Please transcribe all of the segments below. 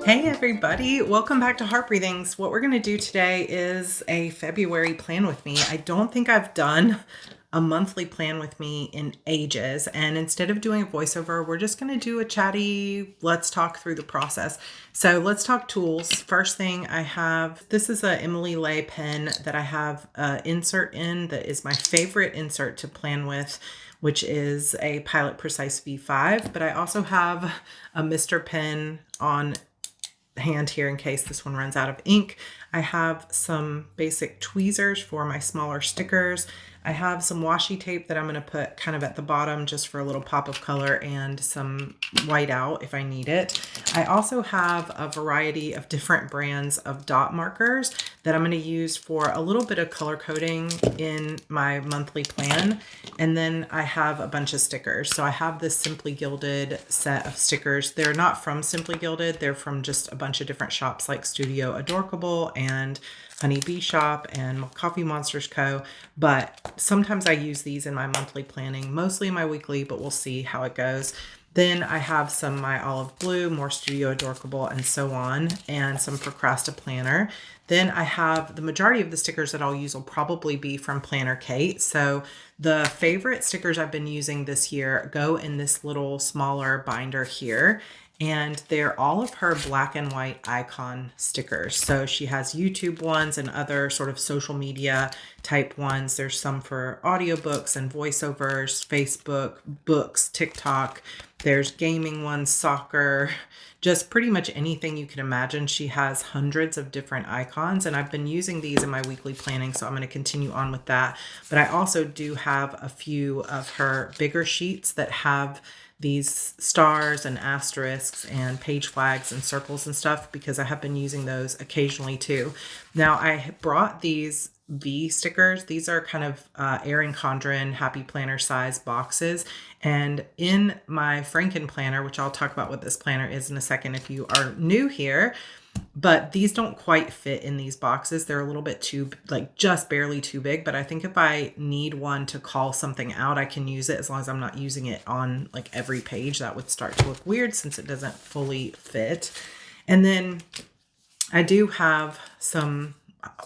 Hey everybody, welcome back to Heart Breathings. What we're going to do today is a February plan with me. I don't think I've done a monthly plan with me in ages, and instead of doing a voiceover, we're just going to do a chatty, let's talk through the process. So let's talk tools. First thing I have, this is a Emily Lay pen that I have an insert in that is my favorite insert to plan with, which is a Pilot Precise V5, but I also have a Mr. pen on hand here in case this one runs out of ink. I have some basic tweezers for my smaller stickers. I have some washi tape that I'm going to put kind of at the bottom just for a little pop of color and some white out if I need it. I also have a variety of different brands of dot markers that I'm going to use for a little bit of color coding in my monthly plan. And then I have a bunch of stickers. So I have this Simply Gilded set of stickers. They're not from Simply Gilded. They're from just a bunch of different shops like Studio Adorkable and Honey Bee Shop and Coffee Monsters Co. But sometimes I use these in my monthly planning, mostly in my weekly, but we'll see how it goes. Then I have some My Olive Blue, more Studio Adorkable, and so on, and some Procrastiplanner. Then I have the majority of the stickers that I'll use will probably be from Planner Kate. So the favorite stickers I've been using this year go in this little smaller binder here. And they're all of her black and white icon stickers. So she has YouTube ones and other sort of social media type ones. There's some for audiobooks and voiceovers, Facebook, books, TikTok. There's gaming ones, soccer, just pretty much anything you can imagine. She has hundreds of different icons, and I've been using these in my weekly planning, so I'm going to continue on with that. But I also do have a few of her bigger sheets that have these stars and asterisks and page flags and circles and stuff because I have been using those occasionally too. Now I brought these V stickers. These are kind of Erin Condren Happy Planner size boxes. And in my Frankenplanner, which I'll talk about what this planner is in a second if you are new here, but these don't quite fit in these boxes. They're a little bit too, like just barely too big, but I think if I need one to call something out, I can use it as long as I'm not using it on like every page. That would start to look weird since it doesn't fully fit. And then I do have some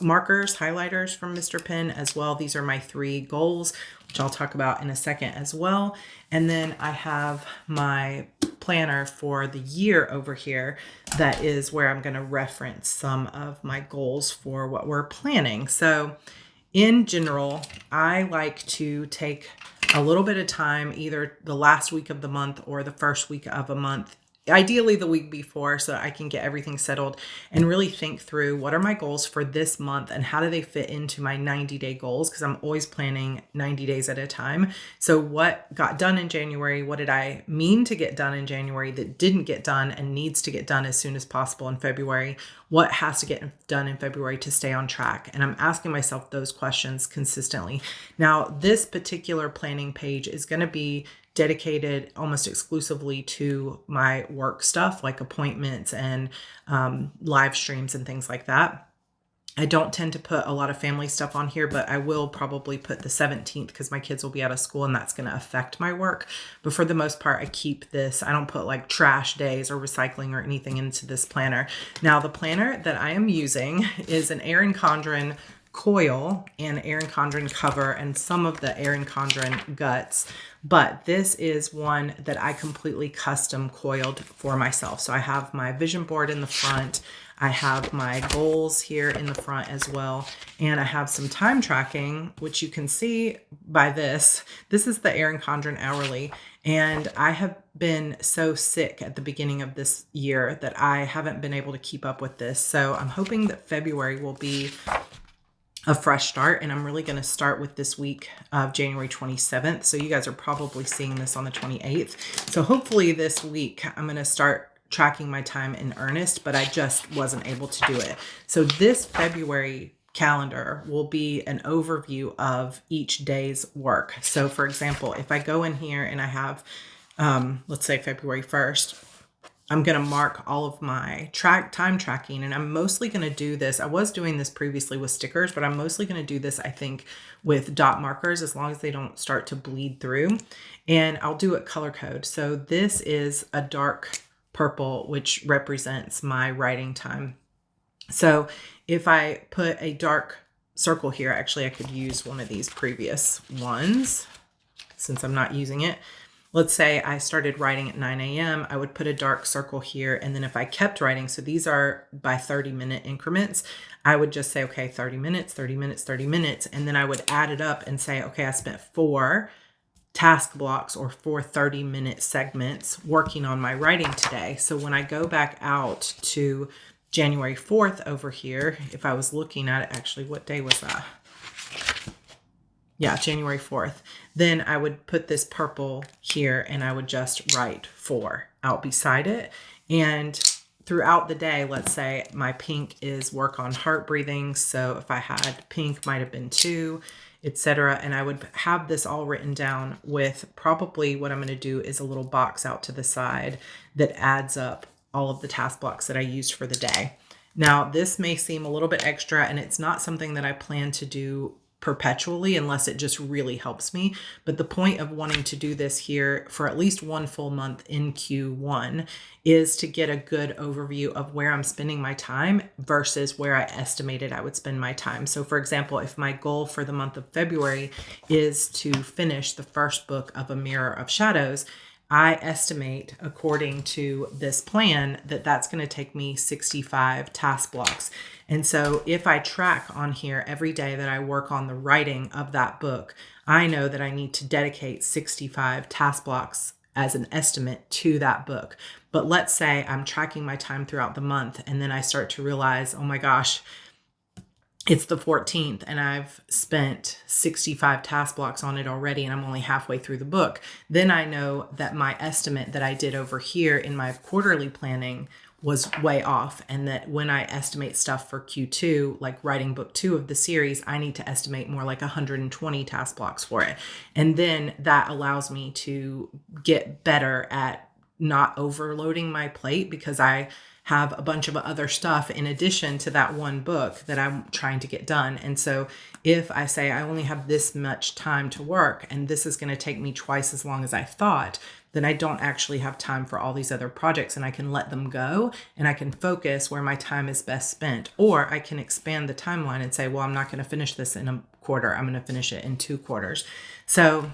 markers, highlighters from Mr. Pen as well. These are my 3 goals, which I'll talk about in a second as well. And then I have my planner for the year over here. That is where I'm going to reference some of my goals for what we're planning. So in general, I like to take a little bit of time, either the last week of the month or the first week of a month, ideally the week before, so I can get everything settled and really think through what are my goals for this month and how do they fit into my 90-day goals, because I'm always planning 90 days at a time. So what got done in January, what did I mean to get done in January that didn't get done and needs to get done as soon as possible in February? What has to get done in February to stay on track? And I'm asking myself those questions consistently. Now, this particular planning page is going to be dedicated almost exclusively to my work stuff like appointments and live streams and things like that. I don't tend to put a lot of family stuff on here, but I will probably put the 17th because my kids will be out of school and that's going to affect my work. But for the most part, I keep this. I don't put like trash days or recycling or anything into this planner. Now, the planner that I am using is an Erin Condren coil and Erin Condren cover and some of the Erin Condren guts, but this is one that I completely custom coiled for myself. So I have my vision board in the front, I have my goals here in the front as well, and I have some time tracking, which you can see by this. This is the Erin Condren hourly, and I have been so sick at the beginning of this year that I haven't been able to keep up with this. So I'm hoping that February will be a fresh start, and I'm really going to start with this week of January 27th. So you guys are probably seeing this on the 28th. So hopefully this week I'm going to start tracking my time in earnest, but I just wasn't able to do it. So this February calendar will be an overview of each day's work. So for example, if I go in here and I have, let's say February 1st, I'm going to mark all of my time tracking, and I'm mostly going to do this. I was doing this previously with stickers, but I'm mostly going to do this, I think, with dot markers, as long as they don't start to bleed through. And I'll do it color code. So this is a dark purple, which represents my writing time. So if I put a dark circle here, actually I could use one of these previous ones since I'm not using it. Let's say I started writing at 9 a.m. I would put a dark circle here. And then if I kept writing, so these are by 30-minute increments, I would just say, okay, 30 minutes, 30 minutes, 30 minutes. And then I would add it up and say, okay, I spent 4 task blocks or 4 30-minute segments working on my writing today. So when I go back out to January 4th over here, if I was looking at it, actually, what day was that? Yeah, January 4th. Then I would put this purple here and I would just write 4 out beside it. And throughout the day, let's say my pink is work on heart breathing. So if I had pink, might have been 2, etc. And I would have this all written down with probably what I'm going to do is a little box out to the side that adds up all of the task blocks that I used for the day. Now, this may seem a little bit extra, and it's not something that I plan to do perpetually unless it just really helps me. But the point of wanting to do this here for at least 1 full month in Q1 is to get a good overview of where I'm spending my time versus where I estimated I would spend my time. So for example, if my goal for the month of February is to finish the first book of A Mirror of Shadows, I estimate, according to this plan, that that's going to take me 65 task blocks. And so if I track on here every day that I work on the writing of that book, I know that I need to dedicate 65 task blocks as an estimate to that book. But let's say I'm tracking my time throughout the month and then I start to realize, oh my gosh, it's the 14th and I've spent 65 task blocks on it already and I'm only halfway through the book. Then I know that my estimate that I did over here in my quarterly planning was way off, and that when I estimate stuff for Q2, like writing book 2 of the series, I need to estimate more like 120 task blocks for it. And then that allows me to get better at not overloading my plate, because I have a bunch of other stuff in addition to that one book that I'm trying to get done. And so if I say I only have this much time to work and this is going to take me twice as long as I thought, then I don't actually have time for all these other projects, and I can let them go and I can focus where my time is best spent. Or I can expand the timeline and say, well, I'm not going to finish this in a quarter. I'm going to finish it in 2 quarters. So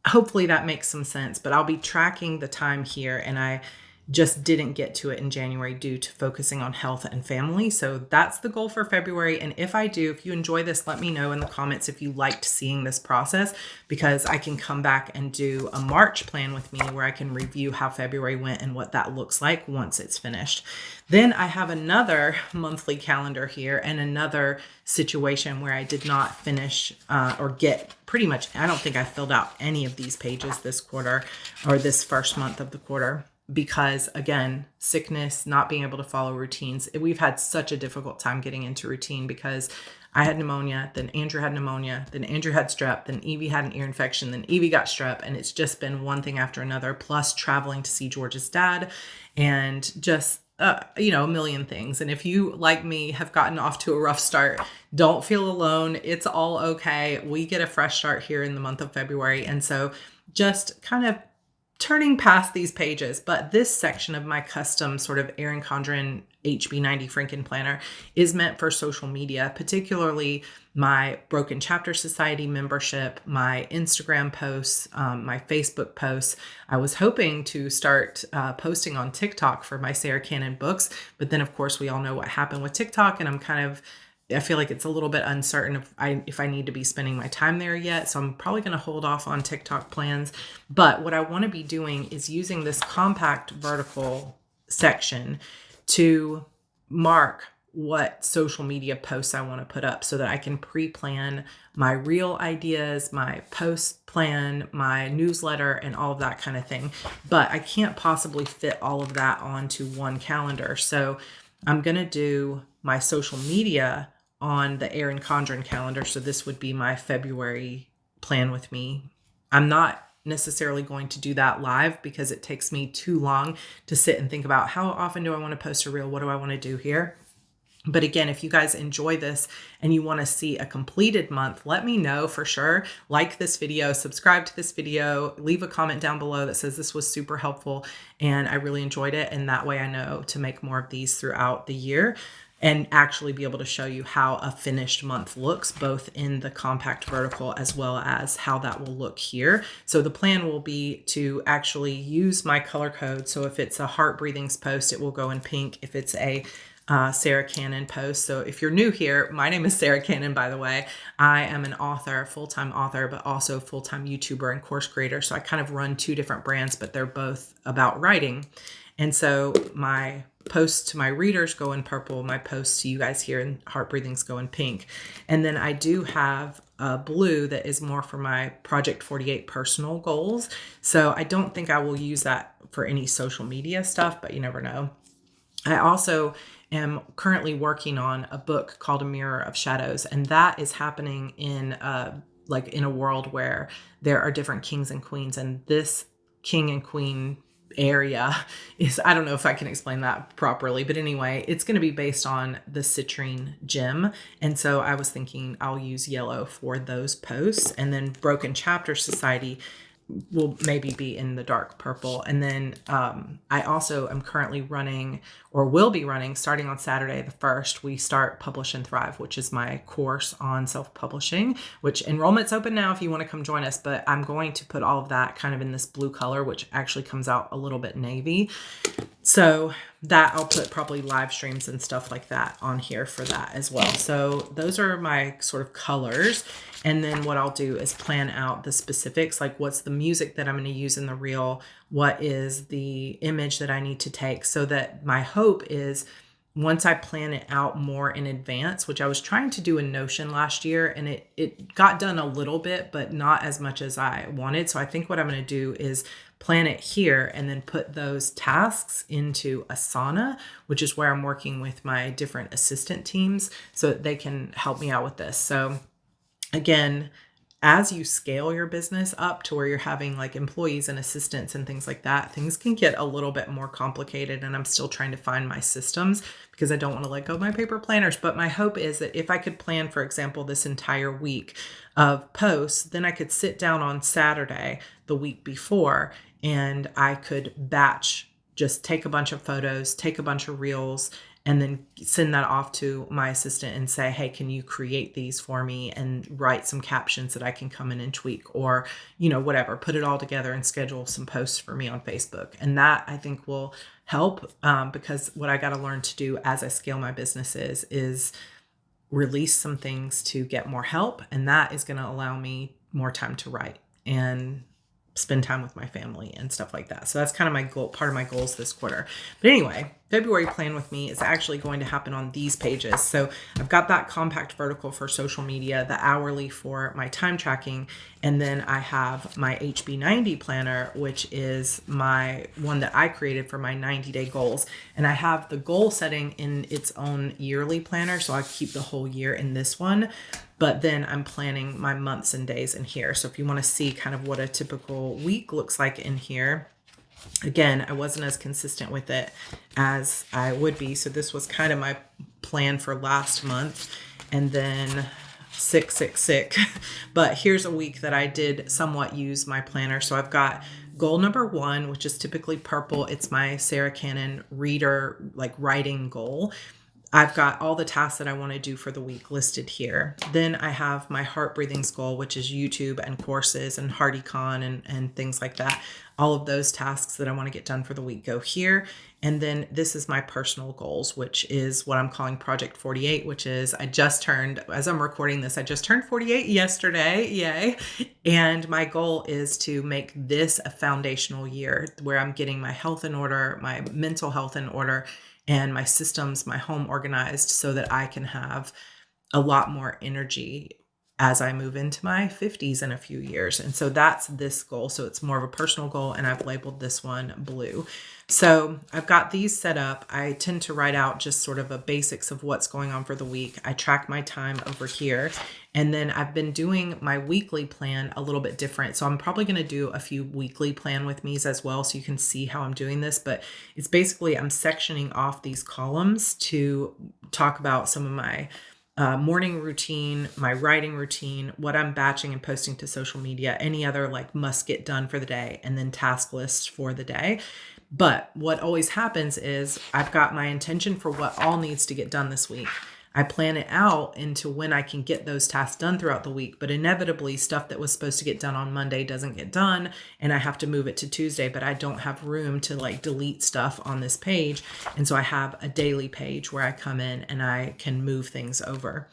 hopefully that makes some sense, but I'll be tracking the time here, and I just didn't get to it in January due to focusing on health and family. So that's the goal for February. And if you enjoy this, let me know in the comments if you liked seeing this process, because I can come back and do a March plan with me where I can review how February went and what that looks like once it's finished. Then I have another monthly calendar here and another situation where I did not finish or get pretty much, I don't think I filled out any of these pages this quarter or this first month of the quarter. Because again, sickness, not being able to follow routines. We've had such a difficult time getting into routine because I had pneumonia, then Andrew had pneumonia, then Andrew had strep, then Evie had an ear infection, then Evie got strep, and it's just been one thing after another, plus traveling to see George's dad and just, a million things. And if you, like me, have gotten off to a rough start, don't feel alone. It's all okay. We get a fresh start here in the month of February. And so just kind of turning past these pages, but this section of my custom sort of Erin Condren HB90 Frankenplanner is meant for social media, particularly my Broken Chapter Society membership, my Instagram posts, my Facebook posts. I was hoping to start posting on TikTok for my Sarra Cannon books, but then of course we all know what happened with TikTok, and I feel like it's a little bit uncertain if I need to be spending my time there yet. So I'm probably going to hold off on TikTok plans. But what I want to be doing is using this compact vertical section to mark what social media posts I want to put up so that I can pre-plan my reel ideas, my post plan, my newsletter, and all of that kind of thing. But I can't possibly fit all of that onto one calendar. So I'm going to do my social media on the Erin Condren calendar. So this would be my February plan with me. I'm not necessarily going to do that live because it takes me too long to sit and think about how often do I want to post a reel? What do I want to do here? But again, if you guys enjoy this and you want to see a completed month, let me know for sure. Like this video, subscribe to this video, leave a comment down below that says this was super helpful and I really enjoyed it. And that way I know to make more of these throughout the year and actually be able to show you how a finished month looks, both in the compact vertical as well as how that will look here. So the plan will be to actually use my color code. So if it's a Heart Breathings post, it will go in pink. If it's a Sarra Cannon post. So if you're new here, my name is Sarra Cannon, by the way. I am an author, full-time author, but also full-time YouTuber and course creator. So I kind of run two different brands, but they're both about writing. And so my posts to my readers go in purple. My posts to you guys here in Heart Breathings go in pink. And then I do have a blue that is more for my Project 48 personal goals. So I don't think I will use that for any social media stuff, but you never know. I also am currently working on a book called A Mirror of Shadows, and that is happening in in a world where there are different kings and queens, and this king and queen area is, I don't know if I can explain that properly, but anyway, it's going to be based on the citrine gem. And so I was thinking I'll use yellow for those posts, and then Broken Chapter Society will maybe be in the dark purple. And then I also am currently running, or will be running, starting on Saturday the 1st, we start Publish and Thrive, which is my course on self-publishing, which enrollment's open now if you want to come join us. But I'm going to put all of that kind of in this blue color, which actually comes out a little bit navy. So that I'll put probably live streams and stuff like that on here for that as well. So those are my sort of colors. And then what I'll do is plan out the specifics, like what's the music that I'm going to use in the reel, what is the image that I need to take, so that my hope is once I plan it out more in advance, which I was trying to do in Notion last year, and it got done a little bit, but not as much as I wanted. So I think what I'm going to do is plan it here and then put those tasks into Asana, which is where I'm working with my different assistant teams so that they can help me out with this. So again, as you scale your business up to where you're having like employees and assistants and things like that, things can get a little bit more complicated. And I'm still trying to find my systems because I don't want to let go of my paper planners. But my hope is that if I could plan, for example, this entire week of posts, then I could sit down on Saturday, the week before, and I could batch, just take a bunch of photos, take a bunch of reels, and then send that off to my assistant and say, hey, can you create these for me and write some captions that I can come in and tweak, or, whatever, put it all together and schedule some posts for me on Facebook. And that I think will help because what I got to learn to do as I scale my businesses is release some things to get more help. And that is going to allow me more time to write and spend time with my family and stuff like that. So that's kind of my goal, part of my goals this quarter. But anyway, February plan with me is actually going to happen on these pages. So I've got that compact vertical for social media, the hourly for my time tracking, and then I have my HB90 planner, which is my one that I created for my 90-day goals. And I have the goal setting in its own yearly planner, so I keep the whole year in this one. But then I'm planning my months and days in here. So if you want to see kind of what a typical week looks like in here, again, I wasn't as consistent with it as I would be. So this was kind of my plan for last month. And then 666. But here's a week that I did somewhat use my planner. So I've got goal number 1, which is typically purple. It's my Sarra Cannon reader, like writing goal. I've got all the tasks that I want to do for the week listed here. Then I have my Heart Breathings goal, which is YouTube and courses and HardyCon and things like that. All of those tasks that I want to get done for the week go here. And then this is my personal goals, which is what I'm calling Project 48, which is I just turned, as I'm recording this, I just turned 48 yesterday. Yay. And my goal is to make this a foundational year where I'm getting my health in order, my mental health in order, and my systems, my home organized so that I can have a lot more energy as I move into my 50s in a few years. And so that's this goal. So it's more of a personal goal, and I've labeled this one blue. So I've got these set up. I tend to write out just sort of a basics of what's going on for the week. I track my time over here. And then I've been doing my weekly plan a little bit different. So I'm probably going to do a few weekly plan with me's as well, so you can see how I'm doing this. But it's basically I'm sectioning off these columns to talk about some of my morning routine, my writing routine, what I'm batching and posting to social media, any other like must get done for the day, and then task lists for the day. But what always happens is I've got my intention for what all needs to get done this week. I plan it out into when I can get those tasks done throughout the week, but inevitably stuff that was supposed to get done on Monday doesn't get done, and I have to move it to Tuesday, but I don't have room to like delete stuff on this page. And so I have a daily page where I come in and I can move things over.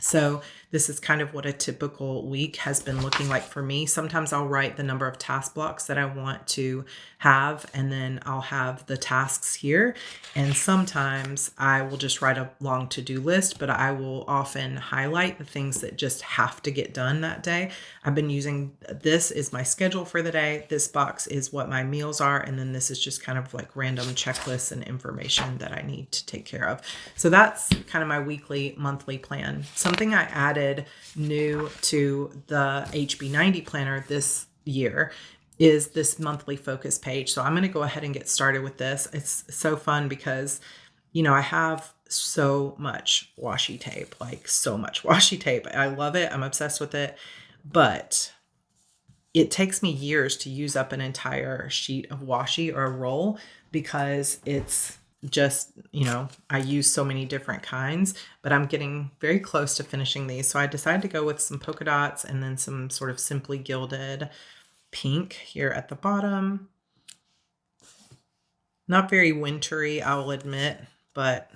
So this is kind of what a typical week has been looking like for me. Sometimes I'll write the number of task blocks that I want to have, and then I'll have the tasks here. And sometimes I will just write a long to-do list, but I will often highlight the things that just have to get done that day. I've been using this is my schedule for the day. This box is what my meals are. And then this is just kind of like random checklists and information that I need to take care of. So that's kind of my weekly, monthly plan. Something I added new to the HB90 planner this year is this monthly focus page. So I'm going to go ahead and get started with this. It's so fun because, I have so much washi tape, like so much washi tape. I love it. I'm obsessed with it, but it takes me years to use up an entire sheet of washi or a roll because it's just, I use so many different kinds, but I'm getting very close to finishing these. So I decided to go with some polka dots and then some sort of simply gilded pink here at the bottom. Not very wintry, I'll admit, but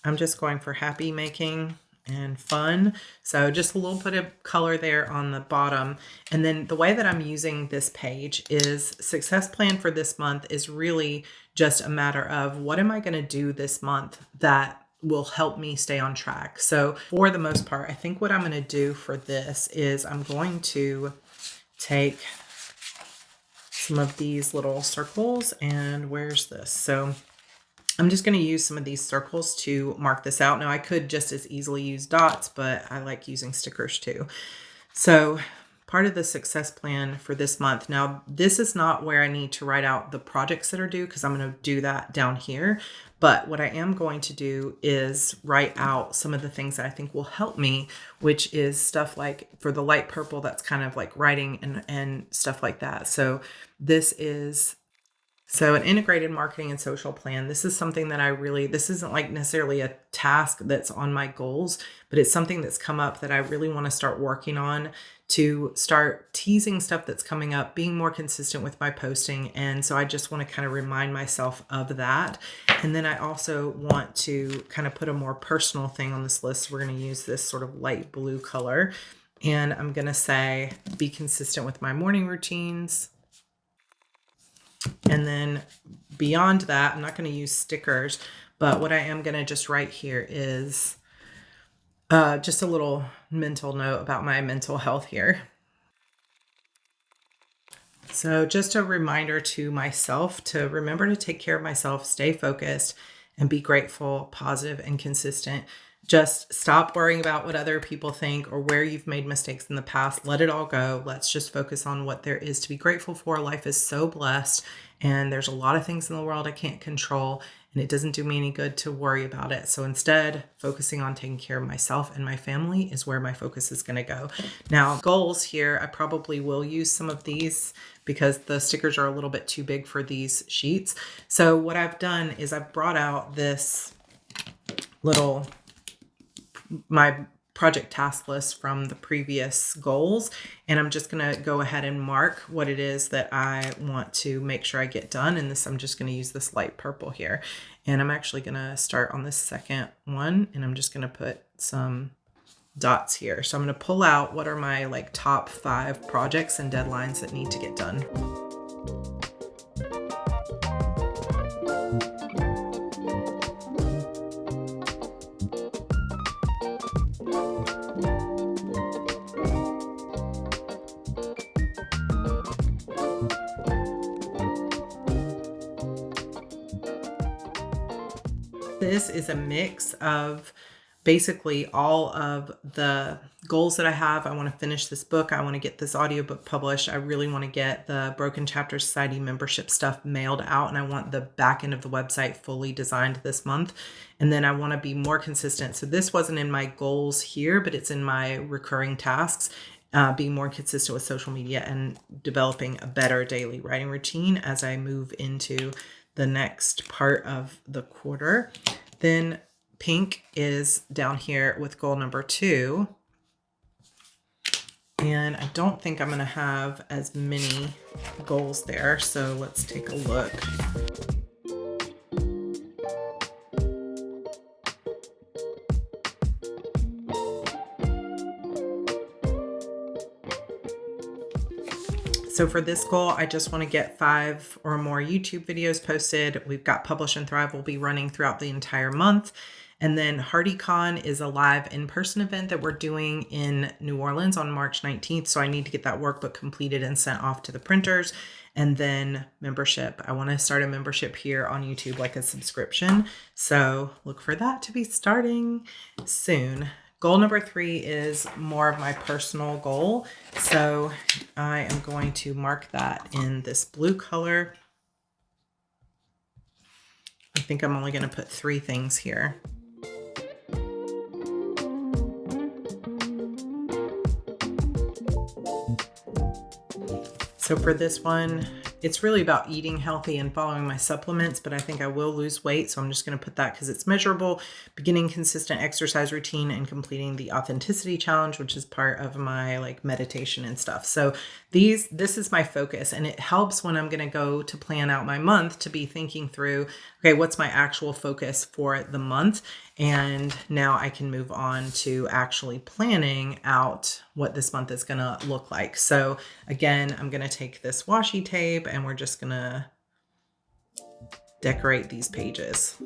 I'm just going for happy making and fun. So just a little bit of color there on the bottom. And then the way that I'm using this page is success plan for this month is really just a matter of what am I going to do this month that will help me stay on track. So for the most part, I think what I'm going to do for this is I'm going to take some of these little circles, and where's this? So I'm just going to use some of these circles to mark this out. Now I could just as easily use dots, but I like using stickers too. So part of the success plan for this month. Now this is not where I need to write out the projects that are due because I'm going to do that down here. But what I am going to do is write out some of the things that I think will help me, which is stuff like for the light purple, that's kind of like writing and stuff like that. So this is an integrated marketing and social plan. This is something that this isn't like necessarily a task that's on my goals, but it's something that's come up that I really want to start working on to start teasing stuff that's coming up, being more consistent with my posting. And so I just want to kind of remind myself of that. And then I also want to kind of put a more personal thing on this list. We're going to use this sort of light blue color. And I'm going to say, be consistent with my morning routines. And then beyond that, I'm not going to use stickers, but what I am going to just write here is just a little mental note about my mental health here. So just a reminder to myself to remember to take care of myself, stay focused, and be grateful, positive, and consistent. Just stop worrying about what other people think or where you've made mistakes in the past. Let it all go. Let's just focus on what there is to be grateful for. Life is so blessed, and there's a lot of things in the world I can't control, and it doesn't do me any good to worry about it. So instead, focusing on taking care of myself and my family is where my focus is going to go. Now, goals here, I probably will use some of these because the stickers are a little bit too big for these sheets. So what I've done is I've brought out this my project task list from the previous goals, and I'm just going to go ahead and mark what it is that I want to make sure I get done. And this, I'm just going to use this light purple here, and I'm actually going to start on this second one, and I'm just going to put some dots here. So I'm going to pull out what are my like top 5 projects and deadlines that need to get done. This is a mix of basically all of the goals that I have. I want to finish this book. I want to get this audiobook published. I really want to get the Broken Chapter Society membership stuff mailed out, and I want the back end of the website fully designed this month. And then I want to be more consistent. So this wasn't in my goals here, but it's in my recurring tasks. Being more consistent with social media and developing a better daily writing routine as I move into the next part of the quarter. Then pink is down here with goal number 2. And I don't think I'm going to have as many goals there. So let's take a look. So for this goal, I just want to get 5 or more YouTube videos posted. We've got Publish and Thrive will be running throughout the entire month. And then HardyCon is a live in-person event that we're doing in New Orleans on March 19th. So I need to get that workbook completed and sent off to the printers. And then membership. I want to start a membership here on YouTube, like a subscription. So look for that to be starting soon. Goal number 3 is more of my personal goal. So I am going to mark that in this blue color. I think I'm only going to put 3 things here. So for this one, it's really about eating healthy and following my supplements, but I think I will lose weight. So I'm just going to put that because it's measurable, beginning consistent exercise routine and completing the authenticity challenge, which is part of my like meditation and stuff. So this is my focus, and it helps when I'm going to go to plan out my month to be thinking through, okay, what's my actual focus for the month? And now I can move on to actually planning out what this month is going to look like. So again, I'm going to take this washi tape and we're just going to decorate these pages.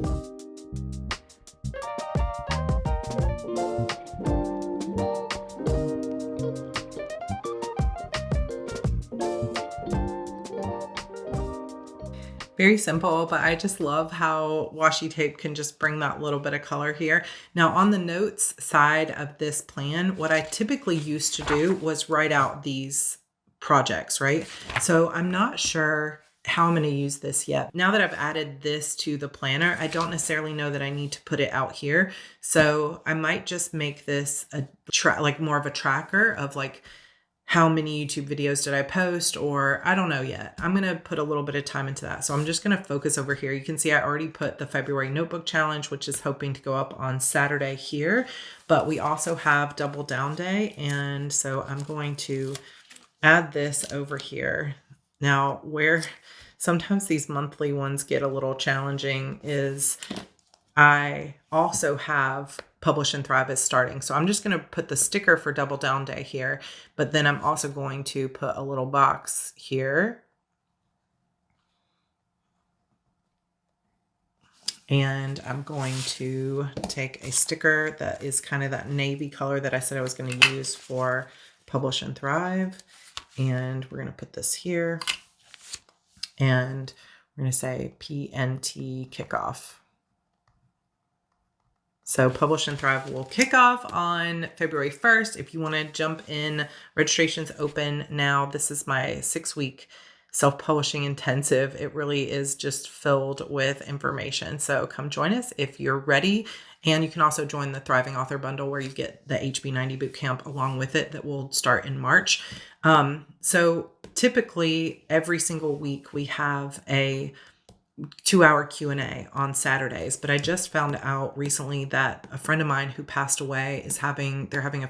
Very simple, but I just love how washi tape can just bring that little bit of color here. Now on the notes side of this plan, what I typically used to do was write out these projects, right? So I'm not sure how I'm going to use this yet. Now that I've added this to the planner, I don't necessarily know that I need to put it out here. So I might just make this like more of a tracker of like, how many YouTube videos did I post, or I don't know yet. I'm going to put a little bit of time into that. So I'm just going to focus over here. You can see I already put the February notebook challenge, which is hoping to go up on Saturday here, but we also have Double Down Day. And so I'm going to add this over here. Now, where sometimes these monthly ones get a little challenging is I also have Publish and Thrive is starting. So I'm just going to put the sticker for Double Down Day here, but then I'm also going to put a little box here. And I'm going to take a sticker that is kind of that navy color that I said I was going to use for Publish and Thrive. And we're going to put this here. And we're going to say PNT Kickoff. So Publish and Thrive will kick off on February 1st. If you want to jump in, registration's open now. This is my 6-week self-publishing intensive. It really is just filled with information. So come join us if you're ready. And you can also join the Thriving Author Bundle where you get the HB90 Bootcamp along with it that will start in March. So typically every single week we have a 2-hour Q&A on Saturdays, but I just found out recently that a friend of mine who passed away they're having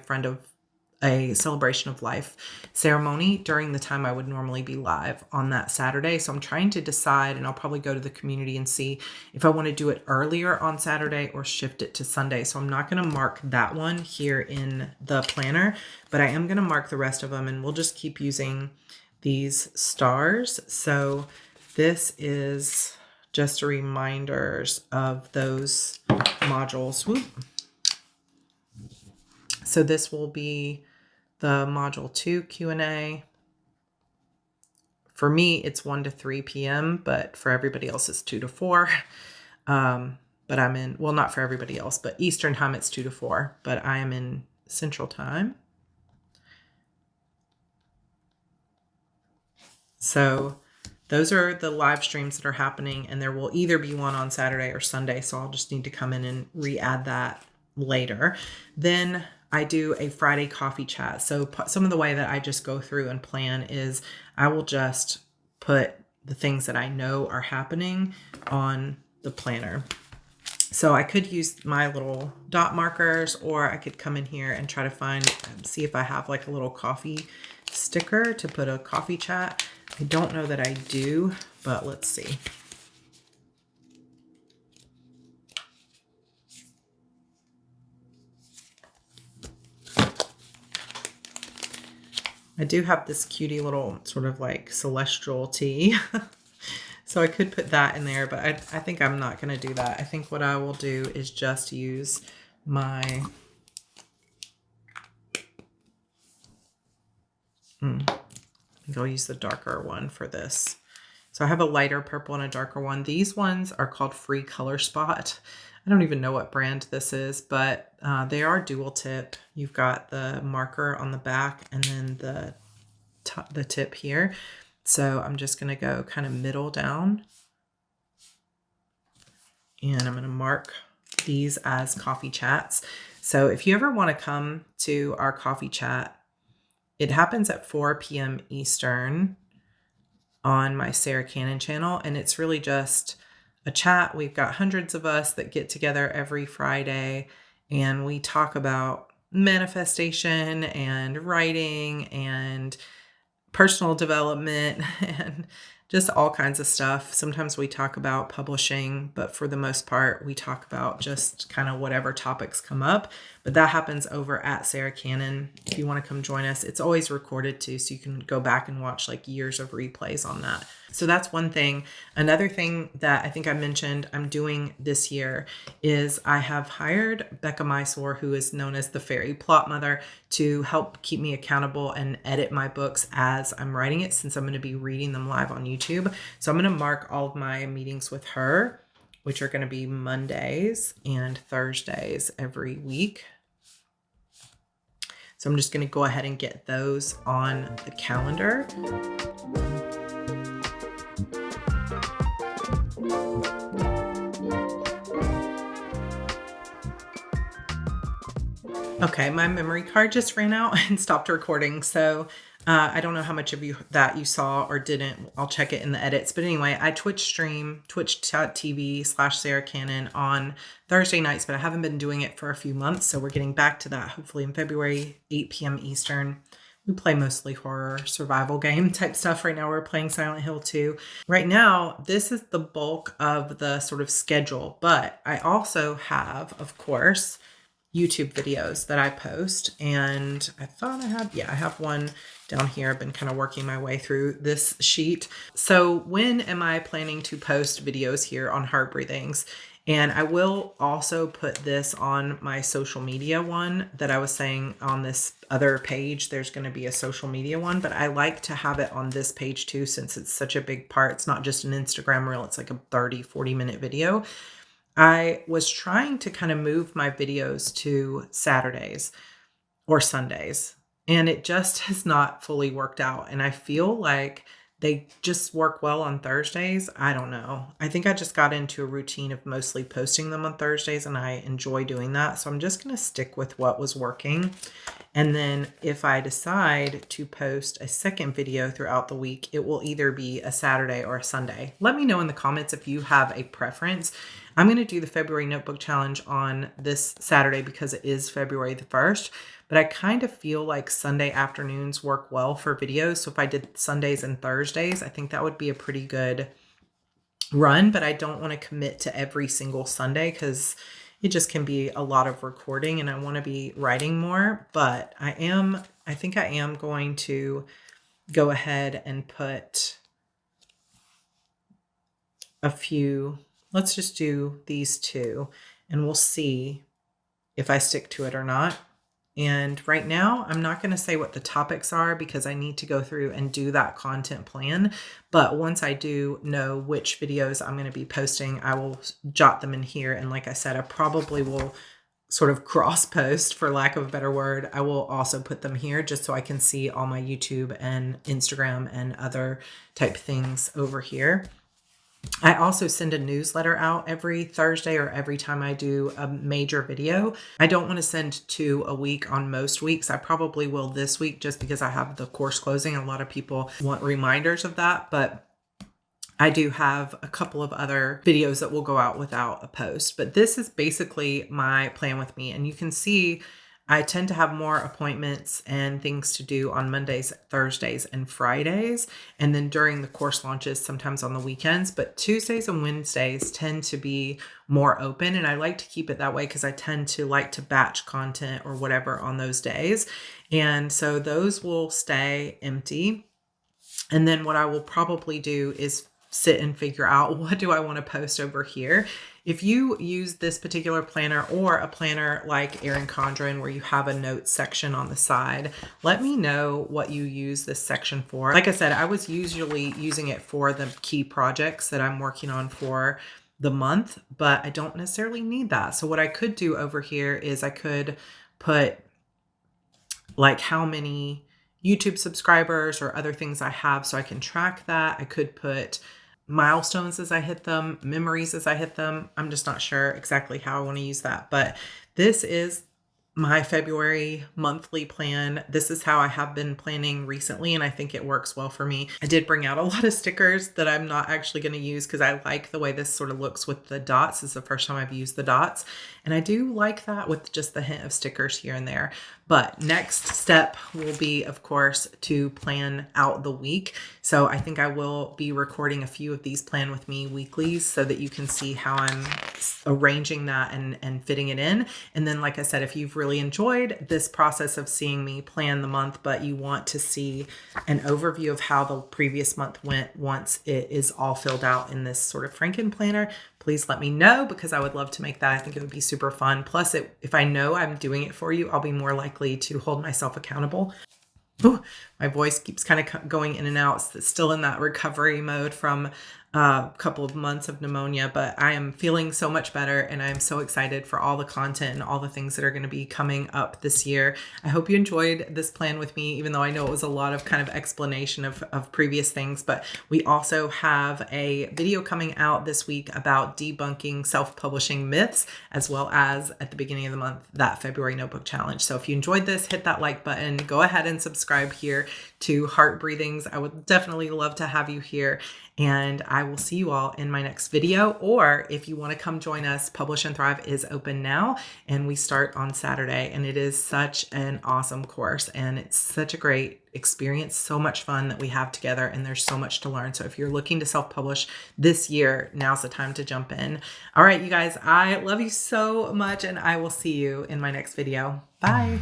a celebration of life ceremony during the time I would normally be live on that Saturday. So I'm trying to decide, and I'll probably go to the community and see if I want to do it earlier on Saturday or shift it to Sunday. So I'm not going to mark that one here in the planner, but I am going to mark the rest of them, and we'll just keep using these stars. So this is just reminders of those modules. Whoop. So this will be the module 2 Q&A. For me, it's 1 to 3 p.m., but for everybody else, it's 2 to 4. but I'm in, well, not for everybody else, but Eastern time it's 2 to 4, but I am in Central time. So those are the live streams that are happening, and there will either be one on Saturday or Sunday. So I'll just need to come in and re-add that later. Then I do a Friday coffee chat. So some of the way that I just go through and plan is I will just put the things that I know are happening on the planner. So I could use my little dot markers, or I could come in here and try to see if I have like a little coffee sticker to put a coffee chat. I don't know that I do, but let's see. I do have this cutie little sort of like celestial tea. So I could put that in there, but I think I'm not going to do that. I think what I will do is just use my... I think I'll use the darker one for this. So I have a lighter purple and a darker one. These ones are called Free Color Spot. I don't even know what brand this is, but they are dual tip. You've got the marker on the back and then the tip here. So I'm just going to go kind of middle down. And I'm going to mark these as coffee chats. So if you ever want to come to our coffee chat, it happens at 4 p.m. Eastern on my Sarra Cannon channel. And it's really just a chat. We've got hundreds of us that get together every Friday, and we talk about manifestation and writing and personal development and just all kinds of stuff. Sometimes we talk about publishing, but for the most part, we talk about just kind of whatever topics come up. But that happens over at Sarra Cannon. If you want to come join us, it's always recorded too, so you can go back and watch like years of replays on that. So that's one thing. Another thing that I think I mentioned I'm doing this year is I have hired Becca Mysore, who is known as the Fairy Plot Mother, to help keep me accountable and edit my books as I'm writing it, since I'm going to be reading them live on YouTube. So I'm going to mark all of my meetings with her, which are going to be Mondays and Thursdays every week. So I'm just going to go ahead and get those on the calendar. Okay, my memory card just ran out and stopped recording. So I don't know how much of you that you saw or didn't. I'll check it in the edits. But anyway, I twitch.tv/Sarra Cannon on Thursday nights, but I haven't been doing it for a few months. So we're getting back to that hopefully in February, 8 p.m. Eastern. We play mostly horror, survival game type stuff. Right now we're playing Silent Hill 2. Right now, this is the bulk of the sort of schedule. But I also have, of course, YouTube videos that I post, and I thought I have one down here. I've been kind of working my way through this sheet. So when am I planning to post videos here on Heart Breathings? And I will also put this on my social media one that I was saying on this other page. There's going to be a social media one, but I like to have it on this page too, since it's such a big part. It's not just an Instagram reel. It's like a 30-40 minute video. I was trying to kind of move my videos to Saturdays or Sundays, and it just has not fully worked out. And I feel like they just work well on Thursdays. I don't know. I think I just got into a routine of mostly posting them on Thursdays, and I enjoy doing that. So I'm just going to stick with what was working. And then if I decide to post a second video throughout the week, it will either be a Saturday or a Sunday. Let me know in the comments if you have a preference. I'm going to do the February Notebook Challenge on this Saturday because it is February the 1st, but I kind of feel like Sunday afternoons work well for videos. So if I did Sundays and Thursdays, I think that would be a pretty good run, but I don't want to commit to every single Sunday because it just can be a lot of recording and I want to be writing more. But I think I am going to go ahead and put a few. Let's just do these two and we'll see if I stick to it or not. And right now, I'm not going to say what the topics are because I need to go through and do that content plan. But once I do know which videos I'm going to be posting, I will jot them in here. And like I said, I probably will sort of cross post, for lack of a better word. I will also put them here just so I can see all my YouTube and Instagram and other type things over here. I also send a newsletter out every Thursday or every time I do a major video. I don't want to send 2 a week on most weeks. I probably will this week just because I have the course closing. A lot of people want reminders of that, but I do have a couple of other videos that will go out without a post. But this is basically my plan with me. And you can see I tend to have more appointments and things to do on Mondays, Thursdays, and Fridays. And then during the course launches, sometimes on the weekends. But Tuesdays and Wednesdays tend to be more open. And I like to keep it that way because I tend to like to batch content or whatever on those days. And so those will stay empty. And then what I will probably do is sit and figure out, what do I want to post over here? If you use this particular planner or a planner like Erin Condren where you have a notes section on the side, let me know what you use this section for. Like I said, I was usually using it for the key projects that I'm working on for the month, but I don't necessarily need that. So what I could do over here is I could put like how many YouTube subscribers or other things I have so I can track that. I could put milestones as I hit them, memories as I hit them. I'm just not sure exactly how I want to use that, but this is my February monthly plan. This is how I have been planning recently, and I think it works well for me. I did bring out a lot of stickers that I'm not actually going to use because I like the way this sort of looks with the dots. This is the first time I've used the dots, and I do like that with just the hint of stickers here and there. But next step will be, of course, to plan out the week. So I think I will be recording a few of these Plan With Me weeklies so that you can see how I'm arranging that and fitting it in. And then, like I said, if you've really enjoyed this process of seeing me plan the month, but you want to see an overview of how the previous month went once it is all filled out in this sort of Frankenplanner, please let me know because I would love to make that. I think it would be super fun. Plus, if I know I'm doing it for you, I'll be more likely to hold myself accountable. Ooh, my voice keeps kind of going in and out. It's still in that recovery mode from a couple of months of pneumonia, but I am feeling so much better and I'm so excited for all the content and all the things that are going to be coming up this year. I hope you enjoyed this plan with me, even though I know it was a lot of kind of explanation of previous things, but we also have a video coming out this week about debunking self-publishing myths, as well as at the beginning of the month, that February notebook challenge. So if you enjoyed this, hit that like button, go ahead and subscribe here to Heart Breathings. I would definitely love to have you here. And I will see you all in my next video. Or if you want to come join us, Publish and Thrive is open now and we start on Saturday. And it is such an awesome course and it's such a great experience, so much fun that we have together, and there's so much to learn. So if you're looking to self-publish this year, now's the time to jump in. All right, you guys, I love you so much and I will see you in my next video. Bye.